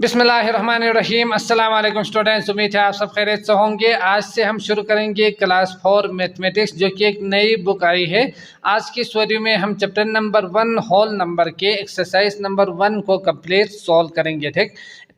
बिस्मिल्लाहिर्रहमानिर्रहीम। अस्सलाम वालेकुम स्टूडेंट्स, उम्मीद है आप सब खैरियत से होंगे। आज से हम शुरू करेंगे क्लास 4 मैथमेटिक्स, जो कि एक नई बुक आई है। आज की इस वीडियो में हम चैप्टर नंबर 1 होल नंबर के एक्सरसाइज नंबर 1 को कंप्लीट सॉल्व करेंगे। ठीक,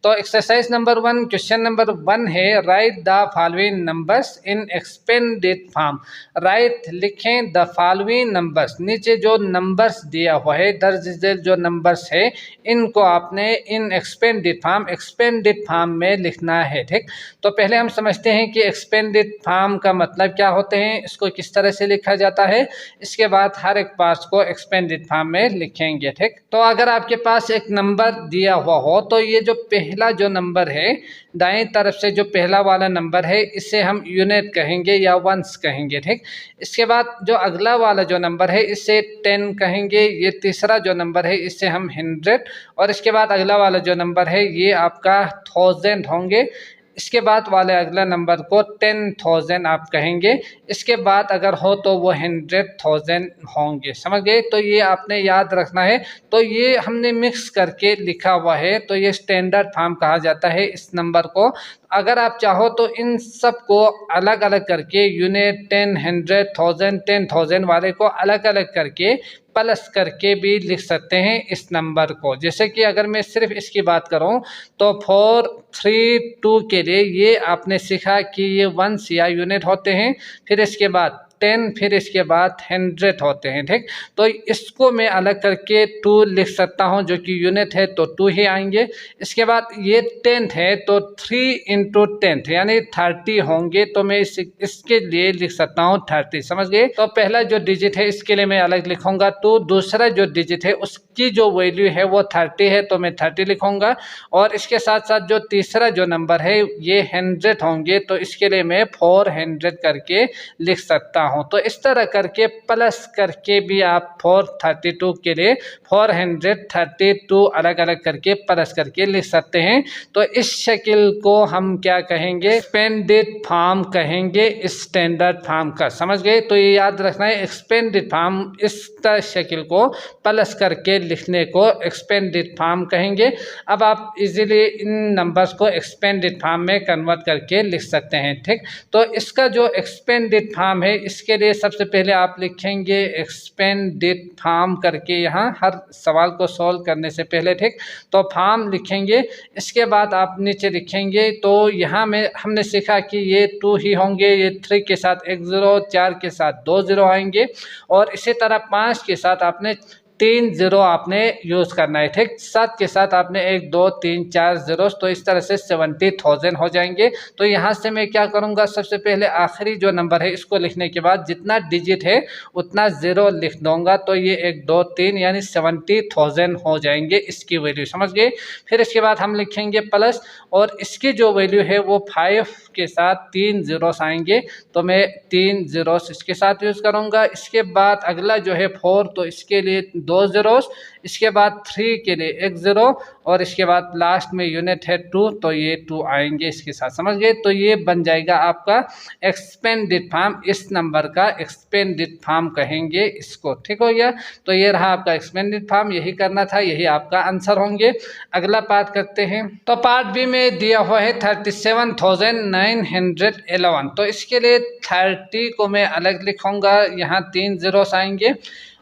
तो एक्सरसाइज नंबर 1 क्वेश्चन नंबर 1 है, right the following numbers in expanded form. Right लिखें द फॉलोइंग नंबर्स, नीचे जो नंबर्स दिया हुआ है दर्ज झेल जो नंबर्स है इनको आपने इन एक्सपेंडेड फॉर्म में लिखना है। ठीक, तो पहले हम समझते हैं कि एक्सपेंडेड फॉर्म का मतलब क्या होते हैं, इसको किस तरह से लिखा जाता है। इसके बाद हर एक पार्ट को एक्सपेंडेड फॉर्म में लिखेंगे। ठीक, तो अगर आपके पास एक नंबर दिया हुआ हो तो ये जो पहला जो नंबर है दाएं तरफ से जो पहला वाला नंबर है इसे हम यूनिट कहेंगे या वंस कहेंगे। ठीक, इसके बाद जो अगला वाला जो नंबर है इसे 10 कहेंगे। ये तीसरा जो नंबर है इसे हम 100, और इसके बाद अगला वाला जो नंबर है ये आपका 1000 होंगे। इसके बाद वाले अगला नंबर को 10,000 आप कहेंगे। इसके बाद अगर हो तो वो 100,000 होंगे। समझ गए? तो ये आपने याद रखना है। तो ये हमने मिक्स करके लिखा हुआ है, तो ये स्टैंडर्ड फॉर्म कहा जाता है इस नंबर को। अगर आप चाहो तो इन सब को अलग अलग करके यूनिट 10, 100,000, 10,000 वाले को अलग अलग करके प्लस करके भी लिख सकते हैं इस नंबर को। जैसे कि अगर मैं सिर्फ इसकी बात करूं तो 4, 3, 2 के लिए ये आपने सीखा कि ये वंस या यूनिट होते हैं, फिर इसके बाद 10, फिर इसके बाद 100 होते हैं। ठीक, तो इसको मैं अलग करके 2 लिख सकता हूं, जो कि यूनिट है तो 2 ही आएंगे। इसके बाद ये 10 है तो 3 इंटू 10 यानी 30 होंगे, तो मैं इसके लिए लिख सकता हूं 30। समझ गए? तो पहला जो डिजिट है इसके लिए मैं अलग लिखूंगा 2, दूसरा जो डिजिट है उसकी जो वैल्यू है वो 30 है तो मैं 30 लिखूंगा, और इसके साथ साथ जो तीसरा जो नंबर है ये 100 होंगे, तो इसके लिए मैं 400 करके लिख सकता हूं। तो इस तरह करके प्लस करके भी आप 432 के लिए 432 अलग अलग करके प्लस करके लिख सकते हैं। तो इस शक्ल को हम क्या कहेंगे? एक्सपेंडेड फॉर्म कहेंगे स्टैंडर्ड फॉर्म का। समझ गए? तो ये याद रखना है, एक्सपेंडेड फॉर्म इस शक्ल को प्लस करके लिखने को एक्सपेंडेड फॉर्म कहेंगे। अब आप इजीली इन नंबर्स को एक्सपेंडेड फॉर्म में कन्वर्ट करके लिख सकते हैं। ठीक, तो इसका जो एक्सपेंडेड फॉर्म है इसके लिए सबसे पहले आप लिखेंगे एक्सपेंडेड फॉर्म करके यहाँ हर सवाल को सॉल्व करने से पहले। ठीक, तो फॉर्म लिखेंगे। इसके बाद आप नीचे लिखेंगे, तो यहाँ में हमने सीखा कि ये 2 ही होंगे, ये 3 के साथ 1 0, 4 के साथ 2 0 आएंगे, और इसी तरह 5 के साथ आपने 3 0 आपने यूज़ करना है। ठीक, 7 के साथ आपने 1 2 3 4 0, तो इस तरह से 70,000 हो जाएंगे। तो यहाँ से मैं क्या करूँगा, सबसे पहले आखिरी जो नंबर है इसको लिखने के बाद जितना डिजिट है उतना 0 लिख दूंगा, तो ये 1 2 3 यानी 70,000 हो जाएंगे इसकी वैल्यू। समझ गए? फिर इसके बाद हम लिखेंगे प्लस, और इसकी जो वैल्यू है वो 5 के साथ 3 zeros आएंगे, तो मैं 3 zeros इसके साथ यूज़ करूँगा। इसके बाद अगला जो है 4, तो इसके लिए 2 zeros, इसके बाद 3 के लिए 1 0, और इसके बाद लास्ट में यूनिट है 2, तो ये 2 आएंगे इसके साथ। समझ गए? तो ये बन जाएगा आपका एक्सपेंडेड फॉर्म। इस नंबर का एक्सपेंडेड फॉर्म कहेंगे इसको। ठीक हो गया? तो ये रहा आपका एक्सपेंडेड फॉर्म, यही करना था, यही आपका आंसर होंगे। अगला पार्ट करते हैं। तो पार्ट बी में दिया हुआ है 37,911, तो इसके लिए 30 को मैं अलग लिखूंगा, यहाँ 3 zeros आएंगे,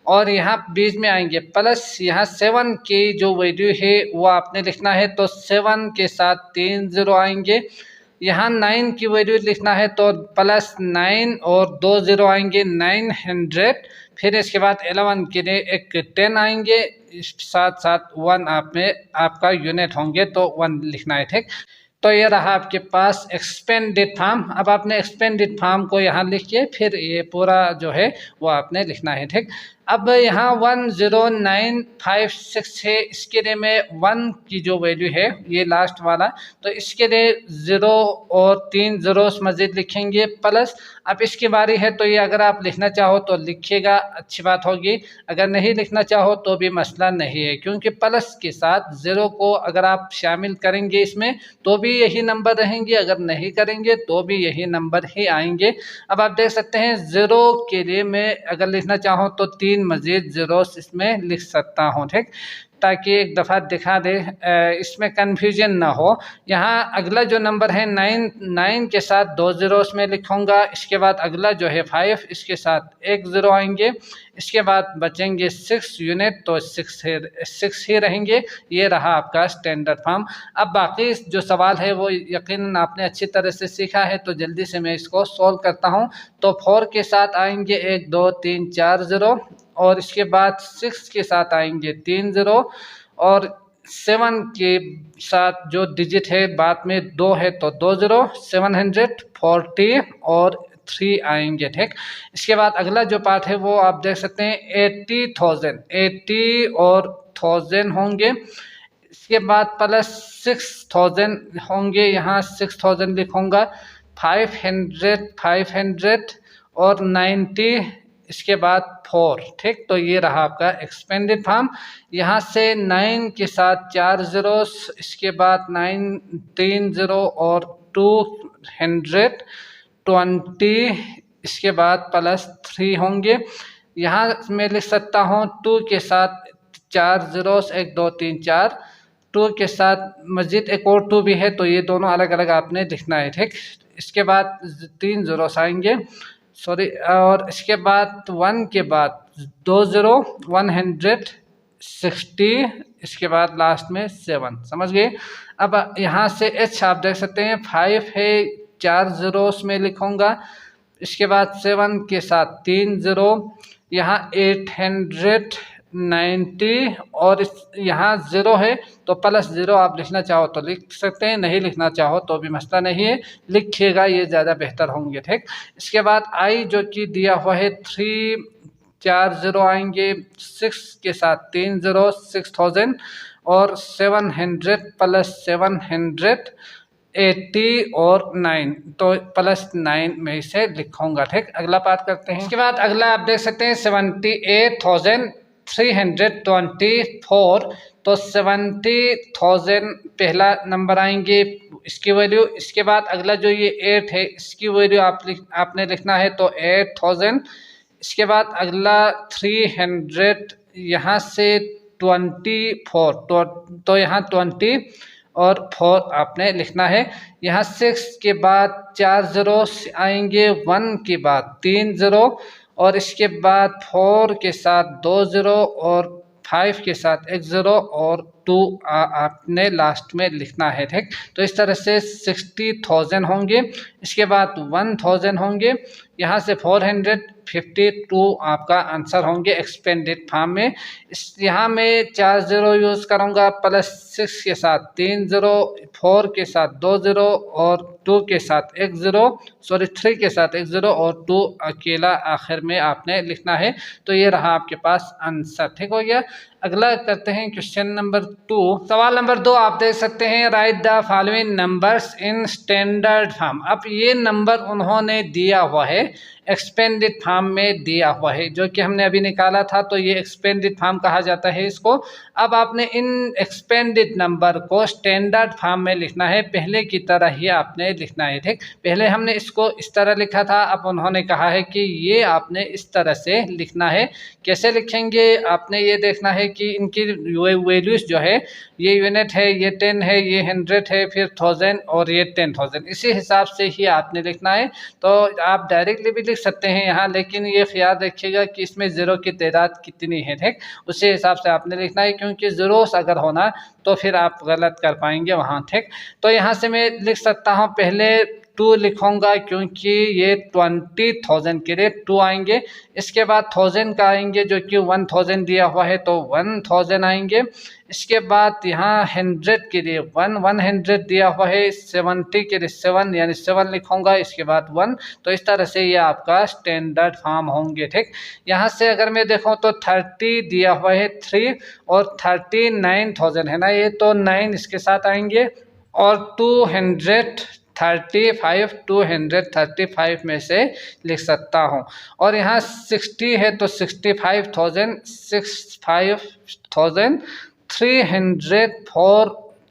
और यहाँ बीच में आएंगे प्लस, यहाँ 7 की जो वैल्यू है वो आपने लिखना है, तो 7 के साथ 3 0 आएंगे। यहाँ 9 की वैल्यू लिखना है तो प्लस 9 और 2 0 आएंगे, 900। फिर इसके बाद 11 के लिए एक 10 आएंगे, साथ साथ 1 आप में आपका यूनिट होंगे, तो 1 लिखना है। ठीक, तो ये रहा आपके पास एक्सपेंडेड फॉर्म। अब आपने एक्सपेंडेड फॉर्म को यहाँ लिखिए, फिर ये पूरा जो है वो आपने लिखना है। ठीक, अब यहाँ 10956 है, इसके लिए मैं 1 की जो वैल्यू है ये लास्ट वाला, तो इसके लिए 0 और 3 zeros मज़ीद लिखेंगे प्लस। अब इसकी बारी है, तो ये अगर आप लिखना चाहो तो लिखिएगा, अच्छी बात होगी। अगर नहीं लिखना चाहो तो भी मसला नहीं है, क्योंकि प्लस के साथ 0 को अगर आप शामिल करेंगे इसमें तो भी यही नंबर रहेंगे, अगर नहीं करेंगे तो भी यही नंबर ही आएंगे। अब आप देख सकते हैं 0 के लिए मैं अगर लिखना चाहूँ तो 3 मज़ीद zeros इसमें लिख सकता हूँ। ठीक, ताकि एक दफ़ा दिखा दे, इसमें कन्फ्यूजन ना हो। यहाँ अगला जो नंबर है 9 के साथ 2 ज़ीरोस में लिखूँगा। इसके बाद अगला जो है 5, इसके साथ 1 ज़ीरो आएंगे। इसके बाद बचेंगे 6 यूनिट, तो 6 ही रहेंगे। ये रहा आपका स्टैंडर्ड फॉर्म। अब बाकी जो सवाल है वो यकीनन आपने अच्छी तरह से सीखा है, तो जल्दी से मैं इसको सॉल्व करता हूँ। तो 4 के साथ आएंगे 1 2 3 4 ज़ीरो, और इसके बाद 6 के साथ आएंगे 3 ज़ीरो, और 7 के साथ जो डिजिट है बाद में 2 है तो 2 ज़ीरो, 740 और 3 आएंगे। ठीक, इसके बाद अगला जो पार्ट है वो आप देख सकते हैं 80 और 1000 होंगे। इसके बाद प्लस 6000 होंगे, यहाँ 6000 लिखूँगा। 500 और 90, इसके बाद 4। ठीक, तो ये रहा आपका एक्सपेंडेड फॉर्म। यहाँ से 9 के साथ 4 ज़ीरोस, इसके बाद 3 ज़ीरो और 220, इसके बाद प्लस 3 होंगे। यहाँ मैं लिख सकता हूँ 2 के साथ 4 ज़ीरोस, 1 2 3 4, 2 के साथ मस्जिद एक और 2 भी है, तो ये दोनों अलग अलग आपने लिखना है। ठीक, इसके बाद 3 ज़ीरोस आएंगे, सॉरी, और इसके बाद 1 के बाद 2 ज़ीरो, 160, इसके बाद लास्ट में 7। समझ गए। अब यहाँ से एच आप देख सकते हैं 5 है, 4 ज़ीरोस में लिखूँगा। इसके बाद 7 के साथ 3 ज़ीरो, यहाँ 890, और यहाँ 0 है तो प्लस 0 आप लिखना चाहो तो लिख सकते हैं, नहीं लिखना चाहो तो भी मसला नहीं है, लिखिएगा, ये ज़्यादा बेहतर होंगे। ठीक, इसके बाद आई जो कि दिया हुआ है 3, 4 ज़ीरो आएंगे, 6 के साथ 3 ज़ीरो, 6000, और 700 प्लस 780 और 9, तो प्लस 9 में इसे लिखूँगा। ठीक, अगला पार्ट करते हैं। इसके बाद अगला आप देख सकते हैं 78,324, तो 70,000 पहला नंबर आएंगे, इसकी वैल्यू। इसके बाद अगला जो ये 8 है, इसकी वैल्यू आपने लिखना है, तो 8000। इसके बाद अगला 300, यहाँ से 24, तो यहाँ 20 और 4 आपने लिखना है। यहाँ 6 के बाद 4 ज़ीरो आएंगे, 1 के बाद 3 ज़ीरो, और इसके बाद 4 के साथ 2 ज़ीरो, और 5 के साथ 1 ज़ीरो, और 2 आपने लास्ट में लिखना है। ठीक, तो इस तरह से 60,000 होंगे। इसके बाद 1000 होंगे, यहाँ से 452 आपका आंसर होंगे एक्सपेंडेड फॉर्म में। यहाँ मैं 4 ज़ीरो यूज़ करूँगा, प्लस 6 के साथ 3 ज़ीरो, 4 के साथ 2 ज़ीरो, और 2 के साथ 1 ज़ीरो, सॉरी 3 के साथ 1 ज़ीरो, और 2 अकेला आखिर में आपने लिखना है। तो ये रहा आपके पास आंसर। ठीक हो गया। अगला करते हैं क्वेश्चन नंबर 2। सवाल नंबर 2 आप देख सकते हैं, right the following numbers in standard form. अब ये नंबर उन्होंने दिया हुआ है, एक्सपेंडेड फॉर्म में दिया हुआ है, जो कि हमने अभी निकाला था, तो ये एक्सपेंडेड फॉर्म कहा जाता है इसको। अब आपने इन एक्सपेंडेड नंबर को स्टैंडर्ड फॉर्म में लिखना है, पहले की तरह ही आपने लिखना है। ठीक, पहले हमने इसको इस तरह लिखा था, अब उन्होंने कहा है कि ये आपने इस तरह से लिखना है। कैसे लिखेंगे आपने ये देखना है कि इनकी वैल्यूज जो है, ये यूनिट है, ये 10 है, ये 100 है, फिर 1000 और ये 10,000, इसी हिसाब से ही आपने लिखना है। तो आप डायरेक्टली भी लिख सकते हैं यहाँ, लेकिन ये ख्याल रखिएगा कि इसमें ज़ीरो की तादाद कितनी है। ठीक, उसी हिसाब से आपने लिखना है, क्योंकि ज़ीरोस अगर होना तो फिर आप गलत कर पाएंगे वहाँ। ठीक, तो यहाँ से मैं लिख सकता हूँ, पहले 2 लिखूँगा, क्योंकि ये 20,000 के लिए 2 आएंगे। इसके बाद 1000 का आएंगे, जो कि 1000 दिया हुआ है, तो 1000 आएंगे। इसके बाद यहाँ 100 के लिए 100 दिया हुआ है, 70 के लिए 7 यानी 7 लिखूँगा, इसके बाद 1। तो इस तरह से ये आपका स्टैंडर्ड फॉर्म होंगे। ठीक, यहाँ से अगर मैं देखूँ तो 30 दिया हुआ है 3, और 39,000 है ना, ये तो 9 इसके साथ आएंगे, और 235 में से लिख सकता हूँ। और यहाँ 60 है तो 65,000, 304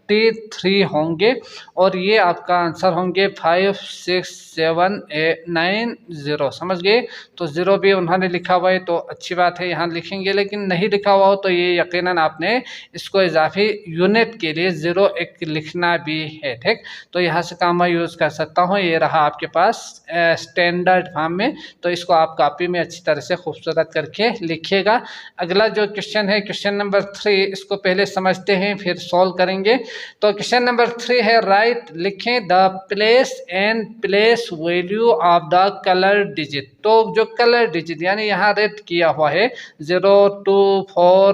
23 होंगे और ये आपका आंसर होंगे 56790। समझ गए। तो 0 भी उन्होंने लिखा हुआ है तो अच्छी बात है, यहाँ लिखेंगे, लेकिन नहीं लिखा हुआ हो तो ये यकीनन आपने इसको इजाफी यूनिट के लिए 0 एक लिखना भी है। ठीक, तो यहाँ से काम मैं यूज़ कर सकता हूँ। ये रहा आपके पास स्टैंडर्ड फॉर्म में, तो इसको आप कॉपी में अच्छी तरह से खूबसूरत करके लिखिएगा। अगला जो क्वेश्चन है क्वेश्चन नंबर 3, इसको पहले समझते हैं फिर सॉल्व करेंगे। तो क्वेश्चन नंबर 3 है राइट, लिखें the place and place value of the colour digit. तो जो कलर डिजिट यानी यहाँ रेड किया हुआ है 0 2 4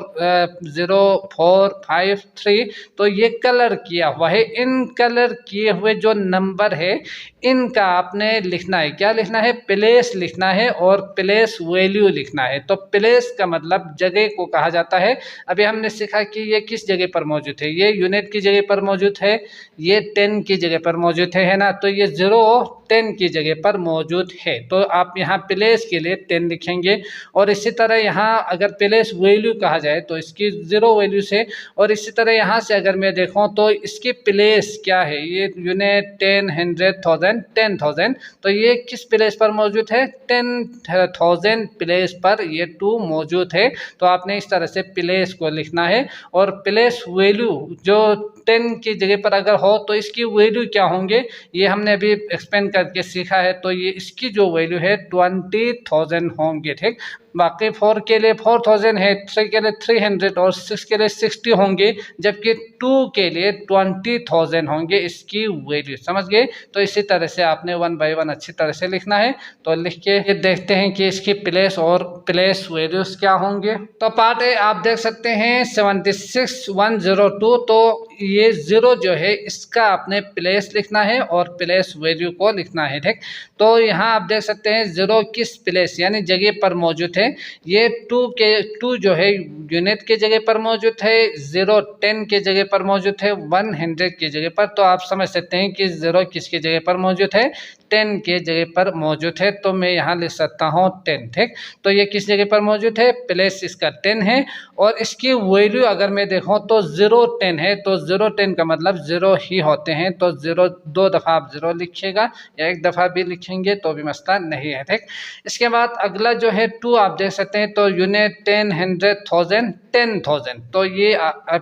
0 4 5 3, तो ये कलर किया हुआ है। इन कलर किए हुए जो नंबर है इनका आपने लिखना है, क्या लिखना है, प्लेस लिखना है और प्लेस वैल्यू लिखना है। तो प्लेस का मतलब जगह को कहा जाता है। अभी हमने सीखा कि ये किस जगह पर मौजूद है, ये यूनिट की जगह पर मौजूद है, ये 10 की जगह पर मौजूद है ना। तो ये 0 10 की जगह पर मौजूद है, तो आप यहाँ प्लेस के लिए 10 लिखेंगे। और इसी तरह यहाँ अगर प्लेस वैल्यू कहा जाए तो इसकी 0 वैल्यू से, और इसी तरह यहाँ से अगर मैं देखूँ तो इसकी प्लेस क्या है, ये यूनिट 10 100 1000 10,000, तो ये किस प्लेस पर मौजूद है, 10,000 प्लेस पर ये 2 मौजूद है। तो आपने इस तरह से प्लेस को लिखना है। और प्लेस वैल्यू जो 10 की जगह पर अगर हो तो इसकी वैल्यू क्या होंगे, ये हमने अभी एक्सपेंड करके सीखा है। तो ये इसकी जो वैल्यू है 20,000 होंगे। ठीक, बाकी 4 के लिए 4000 है, 3 के लिए 300 और 6 के लिए 60 होंगे, जबकि 2 के लिए 20,000 होंगे इसकी वैल्यू। समझ गए। तो इसी तरह से आपने 1 बाय 1 अच्छी तरह से लिखना है। तो लिख के ये देखते हैं कि इसकी प्लेस और प्लेस वैल्यूज क्या होंगे। तो पार्ट ए आप देख सकते हैं 76102। तो ये 0 जो है इसका आपने प्लेस लिखना है और प्लेस वैल्यू को लिखना है। ठीक, तो यहाँ आप देख सकते हैं 0 किस प्लेस यानी जगह पर मौजूद है, ये 2 जो है यूनिट के जगह पर मौजूद है, 0 10 के जगह पर मौजूद है, 100 की जगह पर। तो आप समझ सकते हैं कि 0 किसकी जगह पर मौजूद है, 10 के जगह पर मौजूद है। तो मैं यहाँ लिख सकता हूँ 10। ठीक, तो ये किस जगह पर मौजूद है, प्लेस इसका 10 है। और इसकी वैल्यू अगर मैं देखूँ तो 0 10 है, तो 0 10 का मतलब 0 ही होते हैं। तो 0 2 दफ़ा आप 0 लिखिएगा या 1 दफ़ा भी लिखेंगे तो भी मसला नहीं है। ठीक, इसके बाद अगला जो है 2 आप देख सकते हैं, तो यूनिट 10 100 1000 10,000। तो ये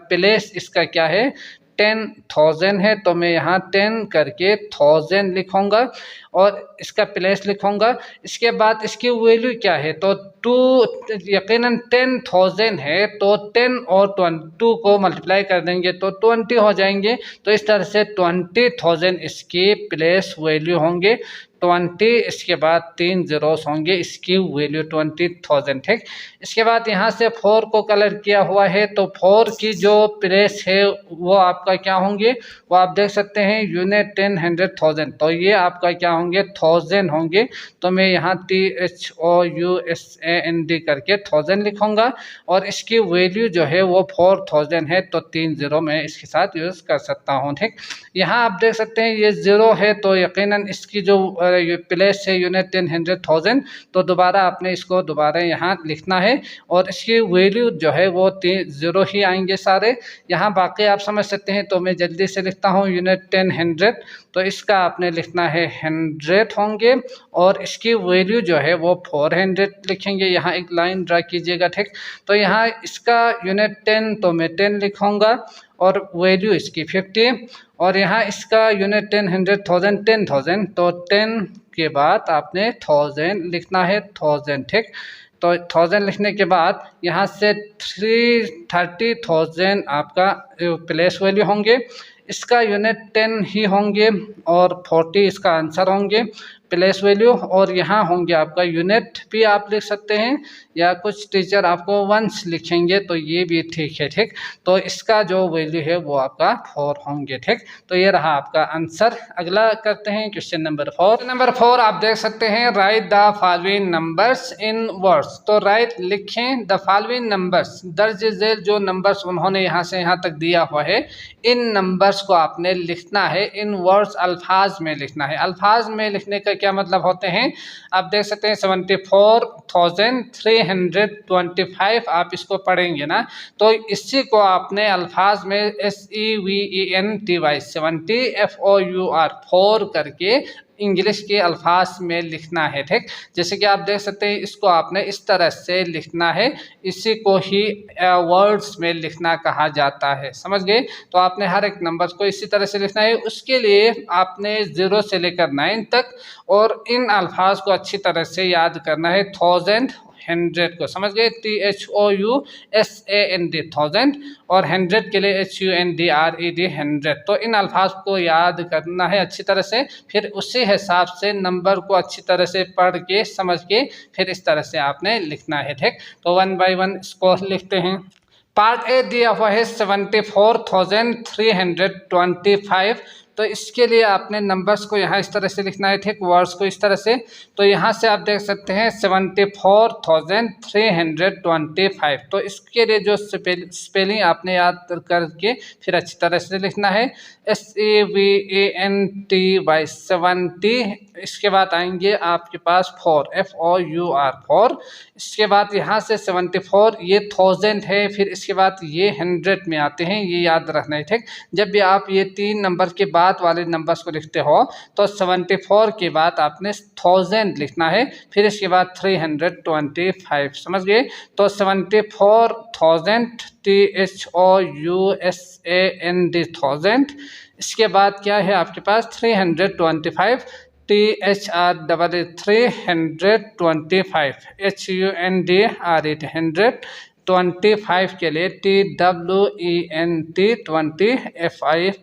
प्लेस इसका क्या है, 10,000 है। तो मैं यहाँ 10 करके 1000 लिखूंगा और इसका प्लेस लिखूंगा। इसके बाद इसकी वैल्यू क्या है, तो 2 यकीनन 10,000 है, तो 10 और 2 को मल्टीप्लाई कर देंगे तो 20 हो जाएंगे। तो इस तरह से 20,000 इसकी प्लेस वैल्यू होंगे। 20 इसके बाद 3 zeros होंगे, इसकी वैल्यू 20,000। ठीक, इसके बाद यहाँ से 4 को कलर किया हुआ है, तो 4 की जो प्लेस है वो आपका क्या होंगे, वो आप देख सकते हैं यूनिट 10 100 1000। तो ये आपका क्या होंगे, 1000 होंगे। तो मैं यहाँ THOUSAND करके 1000 लिखूंगा और इसकी वैल्यू जो है वो 4000 है, तो 3 0 मैं इसके साथ यूज़ कर सकता हूँ। ठीक, यहाँ आप देख सकते हैं ये 0 है, तो यकीनन इसकी जो प्लेस है यूनिट 10 100 1000, तो दोबारा आपने इसको दोबारा यहाँ लिखना है और इसकी वैल्यू जो है वो 0 ही आएंगे सारे। यहाँ बाकी आप समझ सकते हैं, तो मैं जल्दी से लिखता हूँ यूनिट 10 100, तो इसका आपने लिखना है 100 होंगे और इसकी वैल्यू जो है वो 400 लिखेंगे। यहाँ एक लाइन ड्रा कीजिएगा। ठीक, तो यहाँ इसका यूनिट 10 तो मैं 10 लिखूँगा और वैल्यू इसकी 50, और यहाँ इसका यूनिट 10 100 1000 10,000, तो 10 के बाद आपने 1000 लिखना है 1000। ठीक, तो 1000 लिखने के बाद यहाँ से 30,000 आपका प्लेस वैल्यू होंगे, इसका यूनिट 10 ही होंगे और 40 इसका आंसर होंगे प्लेस वैल्यू। और यहाँ होंगे आपका यूनिट भी आप लिख सकते हैं या कुछ टीचर आपको वंस लिखेंगे तो ये भी ठीक है। ठीक, तो इसका जो वैल्यू है वो आपका 4 होंगे। ठीक, तो ये रहा आपका आंसर। अगला करते हैं क्वेश्चन नंबर 4। नंबर 4 आप देख सकते हैं right the following numbers in words. तो राइट लिखें द फॉलोइंग नंबर्स, दर्ज झेल जो नंबर्स उन्होंने यहाँ से यहाँ तक दिया हुआ है, इन नंबर्स को आपने लिखना है इन वर्ड्स, अल्फाज में लिखना है। अल्फाज में लिखने का क्या मतलब होते हैं, आप देख सकते हैं 74,325 आप इसको पढ़ेंगे ना, तो इसी को आपने अल्फाज में SEVENTY 70 FOUR करके इंग्लिश के अल्फाज में लिखना है। ठीक, जैसे कि आप देख सकते हैं इसको आपने इस तरह से लिखना है, इसी को ही वर्ड्स में लिखना कहा जाता है। समझ गए? तो आपने हर एक नंबर को इसी तरह से लिखना है। उसके लिए आपने 0 से लेकर 9 तक और इन अल्फाज को अच्छी तरह से याद करना है। 1000 100 को समझ गए, THOUSAND 1000 और 100 के लिए HUNDRED 100। तो इन अल्फाज को याद करना है अच्छी तरह से, फिर उसी हिसाब से नंबर को अच्छी तरह से पढ़ के समझ के फिर इस तरह से आपने लिखना है। ठीक, तो 1 बाय 1 इसको लिखते हैं। पार्ट ए दिया हुआ है 74,325, तो इसके लिए आपने नंबर्स को यहाँ इस तरह से लिखना है। ठीक, वर्ड्स को इस तरह से, तो यहाँ से आप देख सकते हैं 74,325, तो इसके लिए जो स्पेलिंग आपने याद करके फिर अच्छी तरह से लिखना है SEVENTY 70। इसके बाद आएंगे आपके पास 4 FOUR 4। इसके बाद यहाँ से 74 ये 1000 है, फिर इसके बाद ये 100 में आते हैं, ये याद रखना है। ठीक, जब भी आप ये 3 नंबर के बाद वाले नंबर्स को लिखते हो तो 74 के बाद आपने 1000 लिखना है, फिर इसके बाद 325। समझ गए? तो 74,000 THOUSAND 1000। इसके बाद क्या है आपके पास 325 THR325 HUNDRED 125 के लिए TWENT 20 FIVE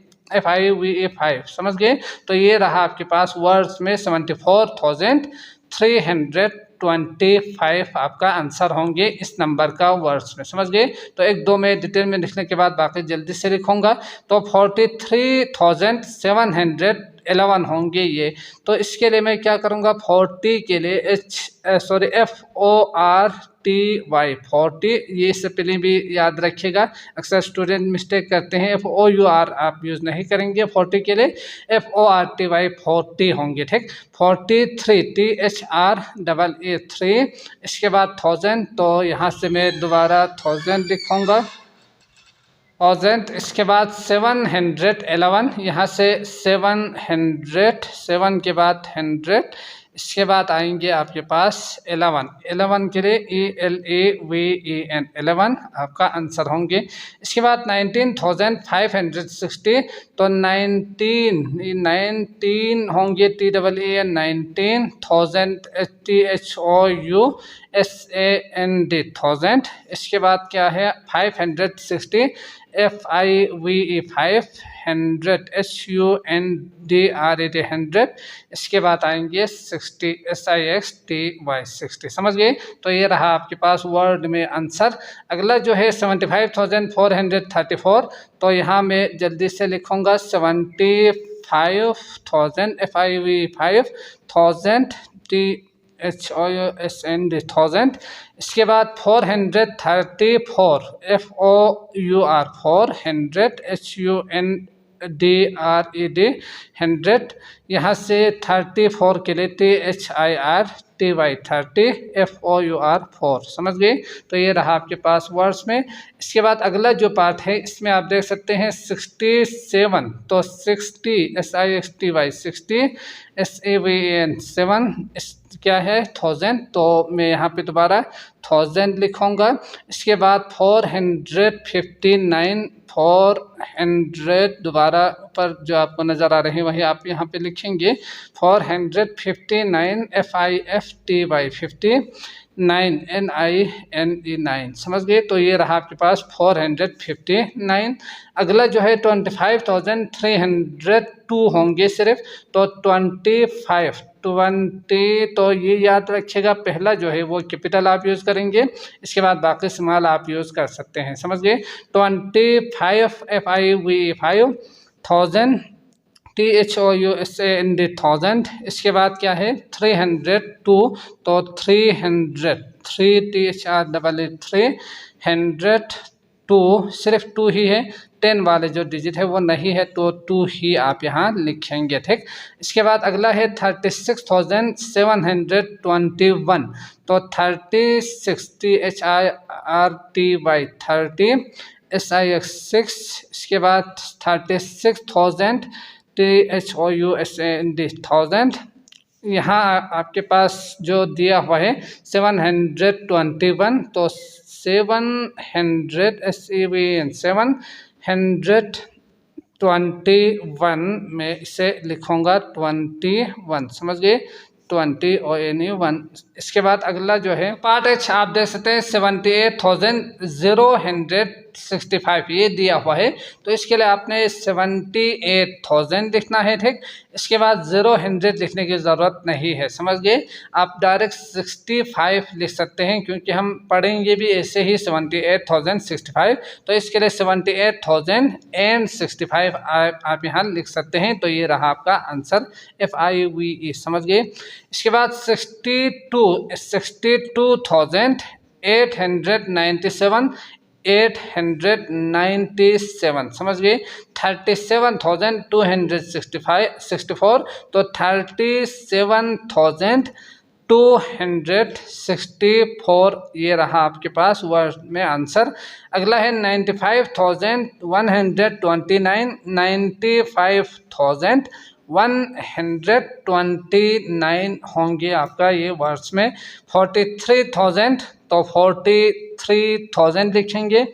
5। समझ गए? तो ये रहा आपके पास वर्ड्स में 74,325 आपका आंसर होंगे इस नंबर का वर्ड्स में। समझ गए? तो 1-2 में डिटेल में लिखने के बाद बाकी जल्दी से लिखूंगा। तो 43,711 होंगे ये। तो इसके लिए मैं क्या करूँगा, 40 के लिए FORTY 40, ये स्पेलिंग भी याद रखिएगा, अक्सर स्टूडेंट मिस्टेक करते हैं, FOUR आप यूज़ नहीं करेंगे 40 के लिए, FORTY 40 होंगे। ठीक, 43 THREE 3। इसके बाद 1000, तो यहाँ से मैं दोबारा 1000 लिखूँगा 1000। इसके बाद 711, यहाँ से 700, 7 के बाद 100। इसके बाद आएंगे आपके पास 11 के लिए ELEVEN 11 आपका आंसर होंगे। इसके बाद 19,560, तो 19 होंगे TEEN 19,000 THOUSAND 1000। इसके बाद क्या है 560 FIVE 500 HUNDRED 100। इसके बाद आएंगे 60 SIXTY 60। समझ गए? तो ये रहा आपके पास वर्ड में आंसर। अगला जो है 75,434, तो यहाँ मैं जल्दी से लिखूँगा 75,000 FIVE 5,000 THOUSAND 1000। इसके बाद 434 FOUR 400 HUNDRED 100। यहाँ से 34 के लिए THIRTY 30 FOUR 4। समझ गए? तो ये रहा आपके पास वर्ड्स में। इसके बाद अगला जो पार्ट है इसमें आप देख सकते हैं 67, तो 60 SIXTY 60 SEVEN 7 क्या है 1000, तो मैं यहाँ पे दोबारा 1000 लिखूँगा। इसके बाद 459 400 दोबारा ऊपर जो आपको नज़र आ रहे हैं वही आप यहाँ पे लिखेंगे 459 FIFTY 59 NINE 9। समझ गए? तो ये रहा आपके पास 459। अगला जो है 25,302 होंगे सिर्फ, तो 20, तो ये याद रखिएगा, पहला जो है वो कैपिटल आप यूज़ करेंगे, इसके बाद बाकी स्मॉल आप यूज़ कर सकते हैं। समझ गए? 25 FIVE 5,000 THOUSAND 1000। इसके बाद क्या है 302, तो 300 3 THREE 3 100 2, सिर्फ 2 ही है, 10 वाले जो डिजिट है वो नहीं है, तो 2 ही आप यहाँ लिखेंगे, ठीक। इसके बाद अगला है 36,721, तो 36 इसके बाद 36,000 THOUSAND, यहाँ आपके पास जो दिया हुआ है 721, तो 721 में इसे लिखूँगा 21, समझ गए, 21। इसके बाद अगला जो है पार्ट एच आप देख सकते हैं 78,065 ये दिया हुआ है, तो इसके लिए आपने 78,000 लिखना है, ठीक। इसके बाद 0 लिखने की ज़रूरत नहीं है, समझ गए, आप डायरेक्ट 65 लिख सकते हैं, क्योंकि हम पढ़ेंगे भी ऐसे ही 78,065, तो इसके लिए 78,065 आप यहाँ लिख सकते हैं, तो ये रहा आपका आंसर FIVE, समझ गए। इसके बाद 62,897 समझ गए। 37,264, तो 37,264 ये रहा आपके पास वर्ड में आंसर। अगला है 95,129, 95,129 होंगे आपका ये वर्ड्स में। 43,000, तो 43,000 लिखेंगे।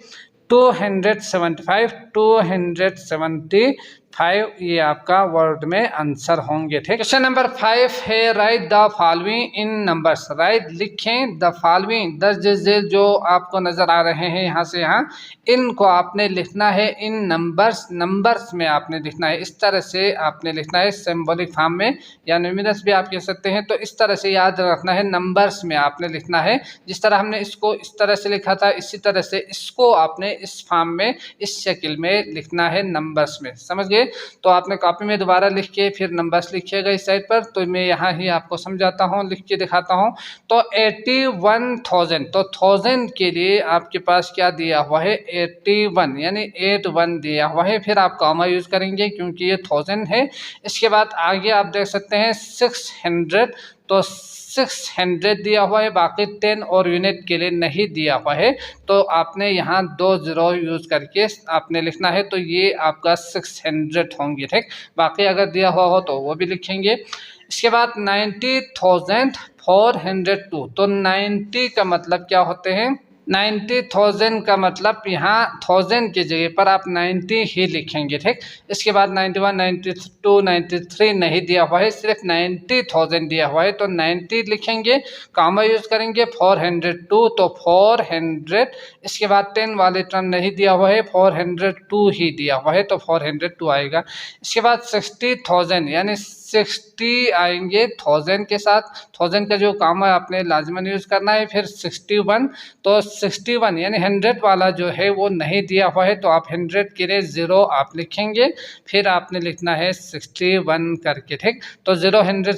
275 ये आपका वर्ड में आंसर होंगे, ठीक। क्वेश्चन नंबर 5 है right the following in numbers, right लिखें द फॉलोइंग, 10 जो आपको नजर आ रहे हैं यहाँ से यहाँ, इनको आपने लिखना है इन नंबर्स में आपने लिखना है, इस तरह से आपने लिखना है, सिंबॉलिक फॉर्म में या न्यूमेरस भी आप कह सकते हैं, तो इस तरह से याद रखना है, नंबर्स में आपने लिखना है। जिस तरह हमने इसको इस तरह से लिखा था, इसी तरह से इसको आपने इस फॉर्म में, इस शक्ल में लिखना है नंबर्स में, समझ गए। तो आपने कॉपी में दोबारा लिख के फिर नंबर्स लिखिएगा इस साइड पर, तो मैं यहाँ ही आपको समझाता हूँ, लिख के दिखाता हूँ। तो 81,000, तो 1000 के लिए आपके पास क्या दिया हुआ है 81, यानी 81 दिया हुआ है, फिर आप कॉमा यूज करेंगे क्योंकि ये 1000 है। इसके बाद आगे आप देख सकते हैं 600, तो 600 दिया हुआ है, बाकी 10 और यूनिट के लिए नहीं दिया हुआ है, तो आपने यहाँ 2 0 यूज करके आपने लिखना है, तो ये आपका 600 होंगे, ठीक। बाकी अगर दिया हुआ हो तो वो भी लिखेंगे। इसके बाद 90,402, तो 90 का मतलब क्या होते हैं, 90,000 का मतलब यहाँ 1000 की जगह पर आप 90 ही लिखेंगे, ठीक। इसके बाद 91, 92, 93 नहीं दिया हुआ है, सिर्फ 90,000 दिया हुआ है, तो 90 लिखेंगे, कॉमा यूज करेंगे। 402, तो 400, इसके बाद 10 वाले टर्म नहीं दिया हुआ है, 402 ही दिया हुआ है, तो 402 आएगा। इसके बाद 60,000, यानी 60 आएंगे 1000 के साथ, 1000 का जो कॉमा आपने लाजमन यूज करना है। फिर 61, तो 61 यानी 100 वाला जो है वो नहीं दिया हुआ है, तो आप 100 के लिए 0 आप लिखेंगे, फिर आपने लिखना है 61 करके, ठीक। तो 0 100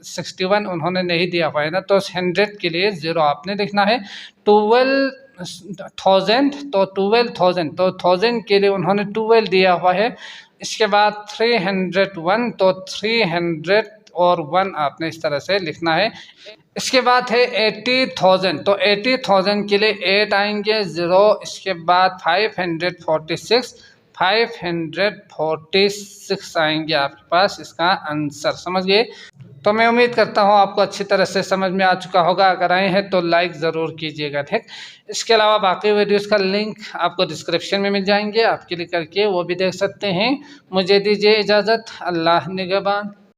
61 उन्होंने नहीं दिया हुआ है ना, तो 100 के लिए 0 आपने लिखना है। 12,000, तो 12,000, तो 1000 के लिए उन्होंने 12 दिया हुआ है। इसके बाद 301, तो 300 और 1 आपने इस तरह से लिखना है। इसके बाद है 80,000, तो 80,000 के लिए 8 आएंगे 0, इसके बाद 546 आएंगे आपके पास इसका आंसर, समझ गए। तो मैं उम्मीद करता हूँ आपको अच्छी तरह से समझ में आ चुका होगा, अगर आए हैं तो लाइक ज़रूर कीजिएगा, ठीक। इसके अलावा बाकी वीडियोस का लिंक आपको डिस्क्रिप्शन में मिल जाएंगे, आप क्लिक करके वो भी देख सकते हैं। मुझे दीजिए इजाज़त, अल्लाह निगहबान।